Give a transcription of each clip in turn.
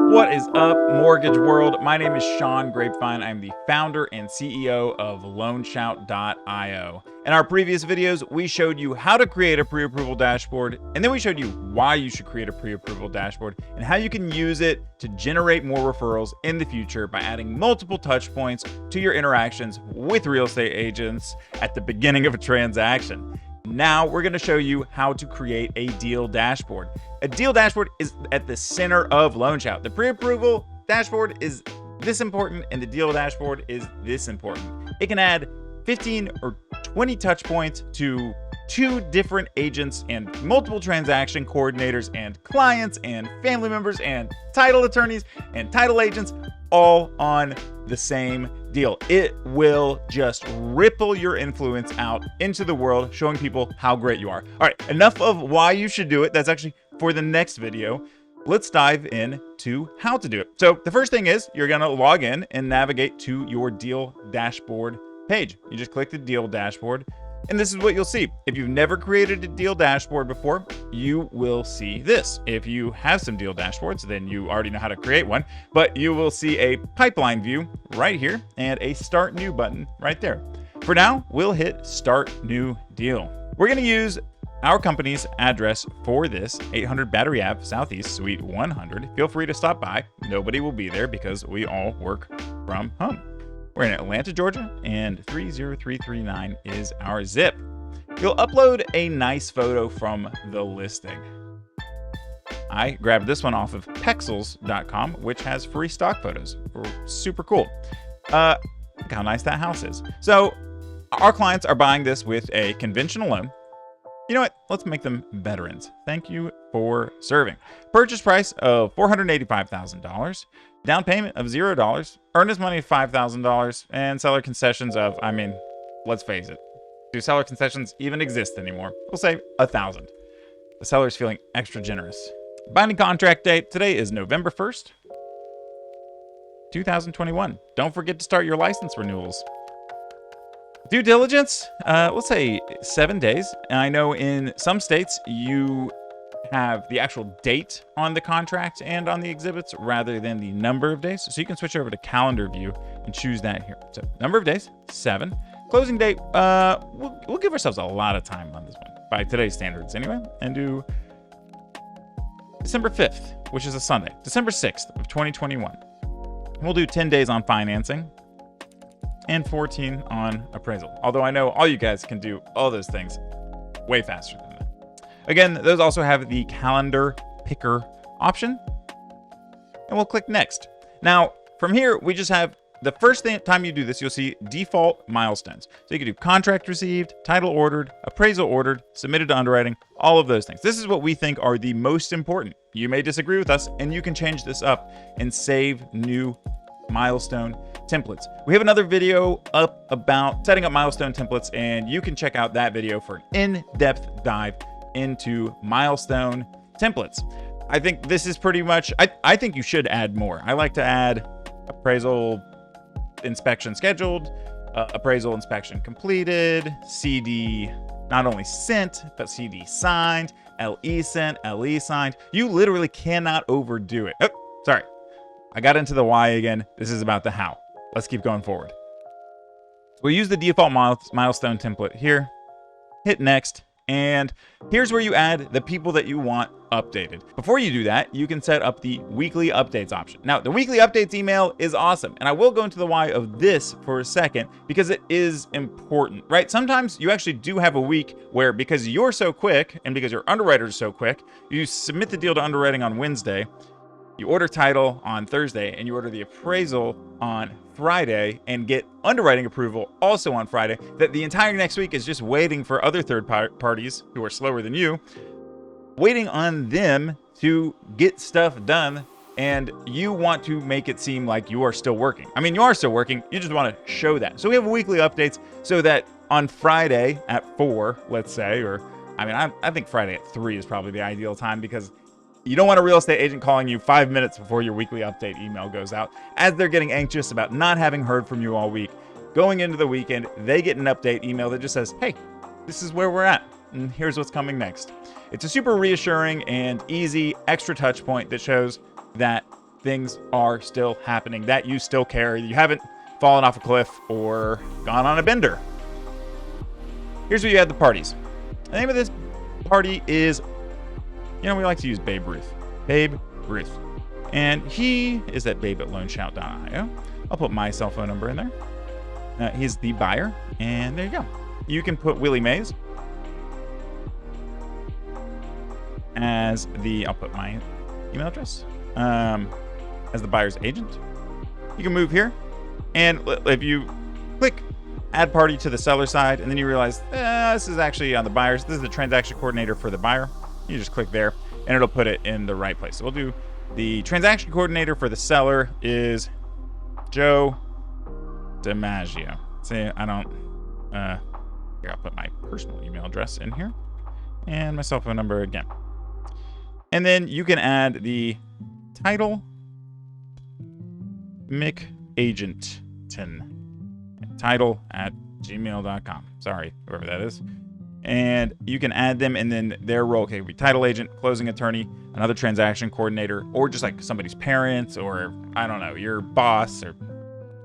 What is up, mortgage world? My name is Sean Grapevine. I'm the founder and CEO of LoanShout.io. In our previous videos, we showed you how to create a pre-approval dashboard, and then we showed you why you should create a pre-approval dashboard and how you can use it to generate more referrals in the future by adding multiple touch points to your interactions with real estate agents at the beginning of a transaction. Now we're going to show you how to create a deal dashboard. A deal dashboard is at the center of LoanShout. The pre-approval dashboard is this important and the deal dashboard is this important. It can add 15 or 20 touch points to 2 different agents and multiple transaction coordinators and clients and family members and title attorneys and title agents all on the same deal. It will just ripple your influence out into the world, showing people how great you are. All right, enough of why you should do it. That's actually for the next video. Let's dive into how to do it. So the first thing is you're gonna log in and navigate to your deal dashboard page. You just click the deal dashboard, and this is what you'll see. If you've never created a deal dashboard before, you will see this. If you have some deal dashboards, then you already know how to create one, but you will see a pipeline view right here and a start new button right there. For now, we'll hit start new deal. We're gonna use our company's address for this, 800 Battery Ave, Southeast, Suite 100. Feel free to stop by. Nobody will be there because we all work from home. We're in Atlanta, Georgia, and 30339 is our zip. You'll upload a nice photo from the listing. I grabbed this one off of Pexels.com, which has free stock photos. Super cool. Look how nice that house is. So our clients are buying this with a conventional loan. You know what? Let's make them veterans. Thank you for serving. Purchase price of $485,000. Down payment of $0. Earnest money of $5,000. And seller concessions of, let's face it. Do seller concessions even exist anymore? We'll say $1,000. The seller's feeling extra generous. Binding contract date. Today is November 1st, 2021. Don't forget to start your license renewals. Due diligence, let's say 7 days. And I know in some states you have the actual date on the contract and on the exhibits rather than the number of days. So you can switch over to calendar view and choose that here. So number of days, 7. Closing date, we'll give ourselves a lot of time on this one by today's standards anyway, and do December 5th, which is a Sunday, December 6th of 2021. We'll do 10 days on financing and 14 on appraisal. Although I know all you guys can do all those things way faster than that. Again, those also have the calendar picker option. And we'll click next. Now, from here, we just have the first time you do this, you'll see default milestones. So you can do contract received, title ordered, appraisal ordered, submitted to underwriting, all of those things. This is what we think are the most important. You may disagree with us, and you can change this up and save new milestone templates. We have another video up about setting up milestone templates, and you can check out that video for an in-depth dive into milestone templates. I think this is pretty much, I think you should add more. I like to add appraisal inspection scheduled, appraisal inspection completed, CD not only sent, but CD signed, LE sent, LE signed. You literally cannot overdo it. Oh, sorry. I got into the why again. This is about the how. Let's keep going forward. We'll use the default milestone template here. Hit next. And here's where you add the people that you want updated. Before you do that, you can set up the weekly updates option. Now, the weekly updates email is awesome. And I will go into the why of this for a second because it is important, right? Sometimes you actually do have a week where because you're so quick and because your underwriter is so quick, you submit the deal to underwriting on Wednesday, you order title on Thursday, and you order the appraisal on Friday and get underwriting approval also on Friday, that the entire next week is just waiting for other third parties who are slower than you, waiting on them to get stuff done, and you want to make it seem like you are still working. I mean, you are still working, you just want to show that. So we have weekly updates so that on Friday at 4, let's say, or I think Friday at 3 is probably the ideal time because you don't want a real estate agent calling you 5 minutes before your weekly update email goes out as they're getting anxious about not having heard from you all week. Going into the weekend, they get an update email that just says, hey, this is where we're at, and here's what's coming next. It's a super reassuring and easy extra touch point that shows that things are still happening, that you still care, you haven't fallen off a cliff or gone on a bender. Here's where you add the parties. The name of this party is, we like to use Babe Ruth. Babe Ruth. And he is at babe@loanshout.io. I'll put my cell phone number in there. He's the buyer, and there you go. You can put Willie Mays as I'll put my email address as the buyer's agent. You can move here, and if you click add party to the seller side, and then you realize this is actually on the buyer's, this is the transaction coordinator for the buyer, you just click there, and it'll put it in the right place. So we'll do the transaction coordinator for the seller is Joe DiMaggio. See, I don't, here, I'll put my personal email address in here and my cell phone number again. And then you can add the title McAgenton, title@gmail.com. Sorry, whoever that is. And you can add them, and then their role could be title agent, closing attorney, another transaction coordinator, or just like somebody's parents, or I don't know, your boss, or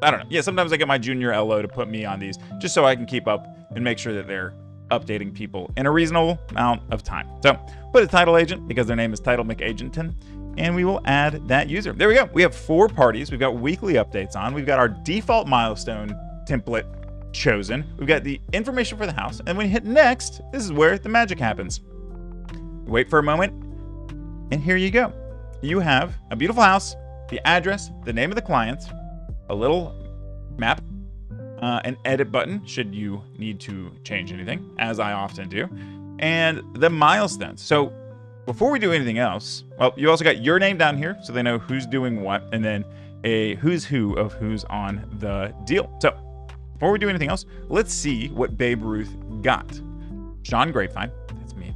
I don't know. Yeah, sometimes I get my junior LO to put me on these just so I can keep up and make sure that they're updating people in a reasonable amount of time. So put a title agent because their name is Title McAgenton, and we will add that user. There we go. We have 4 parties. We've got weekly updates on. We've got our default milestone template chosen. We've got the information for the house, and when you hit next, this is where the magic happens. Wait for a moment, and here you go. You have a beautiful house, the address, the name of the client, a little map, an edit button should you need to change anything, as I often do, and the milestones. So before we do anything else, well, you also got your name down here so they know who's doing what, and then a who's who of who's on the deal. So before we do anything else, let's see what Babe Ruth got. Sean Grapevine, that's me,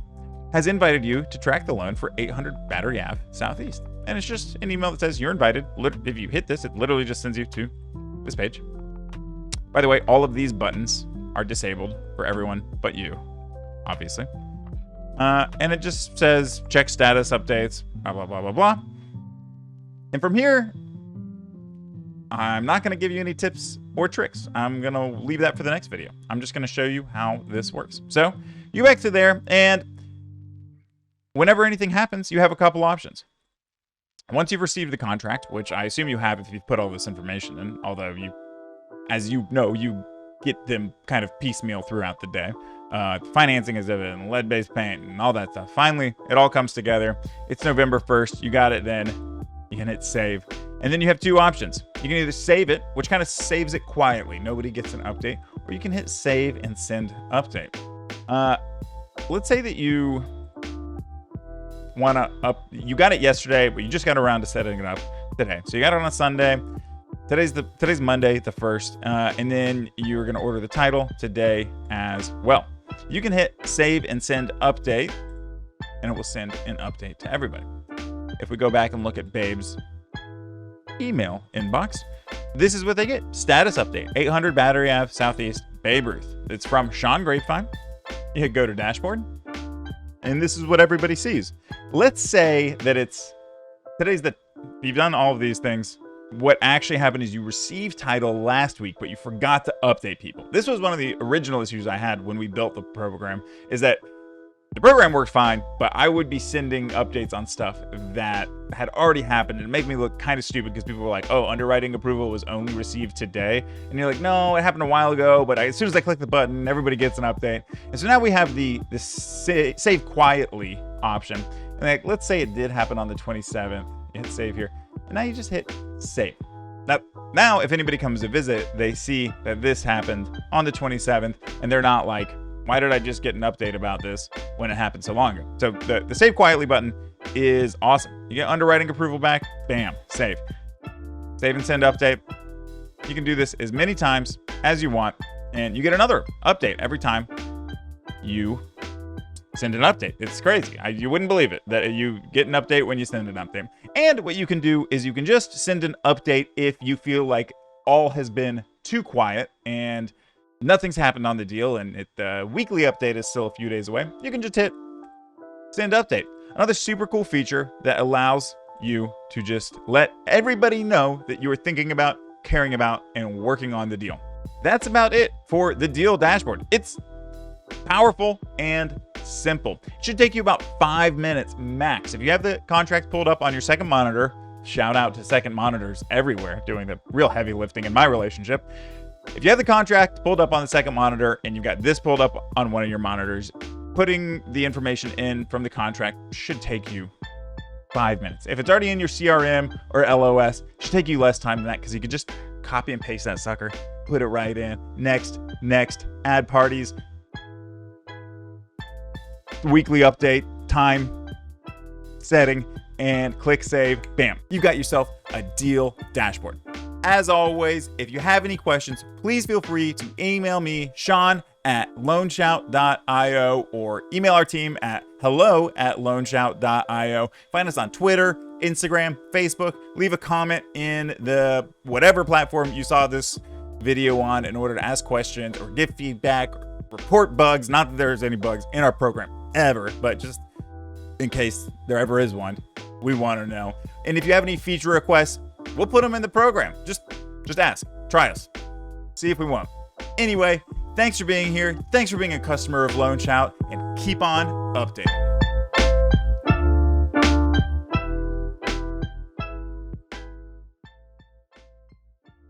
has invited you to track the loan for 800 Battery Ave Southeast. And it's just an email that says you're invited. If you hit this, it literally just sends you to this page. By the way, all of these buttons are disabled for everyone but you, obviously. And it just says check status updates, blah, blah, blah, blah, blah. And from here, I'm not going to give you any tips or tricks. I'm going to leave that for the next video. I'm just going to show you how this works. So you go back to there, and whenever anything happens, you have a couple options. Once you've received the contract, which I assume you have if you've put all this information in, although you, as you know, you get them kind of piecemeal throughout the day. Financing is evident, lead-based paint, and all that stuff. Finally, it all comes together. It's November 1st. You got it then. You can hit save. And then you have 2 options. You can either save it, which kind of saves it quietly. Nobody gets an update. Or you can hit save and send update. Let's say that you want to you got it yesterday, but you just got around to setting it up today. So you got it on a Sunday. Today's Monday, the 1st. And then you're going to order the title today as well. You can hit save and send update, and it will send an update to everybody. If we go back and look at Babe's email inbox, this is what they get. Status update, 800 Battery Ave Southeast, Babe Ruth. It's from Sean Grapevine. You hit go to dashboard, and this is what everybody sees. Let's say that you've done all of these things. What actually happened is you received title last week, but you forgot to update people. This was one of the original issues I had when we built the program, is that the program worked fine, but I would be sending updates on stuff that had already happened, and it made me look kind of stupid because people were like, oh, underwriting approval was only received today. And you're like, no, it happened a while ago, but as soon as I click the button, everybody gets an update. And so now we have the save quietly option. And like, let's say it did happen on the 27th. You hit save here, and now you just hit save. Now, if anybody comes to visit, they see that this happened on the 27th, and they're not like, why did I just get an update about this when it happened so long ago? So the save quietly button is awesome. You get underwriting approval back, bam, save. Save and send update. You can do this as many times as you want, and you get another update every time you send an update. It's crazy. You wouldn't believe it that you get an update when you send an update. And what you can do is you can just send an update if you feel like all has been too quiet and nothing's happened on the deal, and the weekly update is still a few days away. You can just hit send update. Another super cool feature that allows you to just let everybody know that you are thinking about, caring about, and working on the deal. That's about it for the deal dashboard. It's powerful and simple. It should take you about 5 minutes max. If you have the contract pulled up on your second monitor, shout out to second monitors everywhere doing the real heavy lifting in my relationship. If you have the contract pulled up on the second monitor and you've got this pulled up on one of your monitors, putting the information in from the contract should take you 5 minutes. If it's already in your CRM or LOS, it should take you less time than that because you could just copy and paste that sucker, put it right in. Next, add parties, weekly update, time, setting, and click save. Bam, you got yourself a deal dashboard. As always, if you have any questions, please feel free to email me, Sean@LoanShout.io, or email our team at hello@LoanShout.io. Find us on Twitter, Instagram, Facebook. Leave a comment in the whatever platform you saw this video on in order to ask questions or give feedback, or report bugs. Not that there's any bugs in our program ever, but just in case there ever is one, we want to know. And if you have any feature requests, we'll put them in the program. Just ask, try us, see if we won't. Anyway, thanks for being here. Thanks for being a customer of LoanShout, and keep on updating.